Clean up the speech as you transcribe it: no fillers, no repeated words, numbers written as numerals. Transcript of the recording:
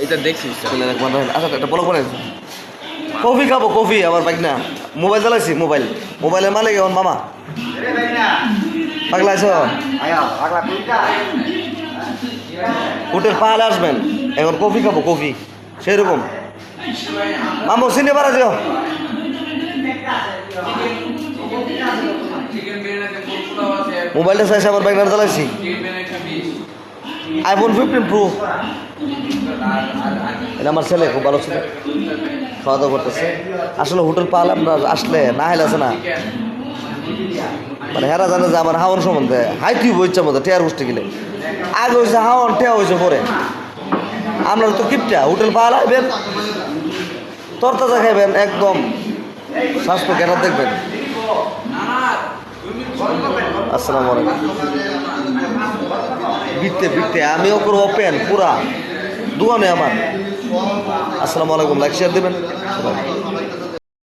এটা দেখছি আচ্ছা এটা বলো করেন কফি খাবো কফি আমার বাইক না মোবাইল চালাইছি মোবাইলের মালিক এখন মামা পাগলা আছো হোটেল পাহাড়ে আসবেন এখন কফি খাবো কফি সেরকম মামু চিনে পারা দিও মোবাইলটা চাইছে আমার বাইক না চালাইছি iPhone 15 Pro এটা আমার ছেলে খুব ভালো ছিল খাওয়া দাওয়া করতেছে আসলে হোটেল পালাম না আসলে না হেলে আছে না মানে হেরা জানে যে আমার হাওয়ার সম্বন্ধে হাই তুই বইছে মতো টেয়ার বসতে গেলে আগে হয়েছে হাওয়ান টেয়া হয়েছে পরে আপনার তো কিপটা হোটেল পালাইবেন তরতাজা খাইবেন একদম স্বাস্থ্য জ্ঞান দেখবেন আসসালামু আলাইকুম বিটতে আমিও করবো ওপেন পুরা দোকানে আমার আসসালামু আলাইকুম লাইক শেয়ার দেবেন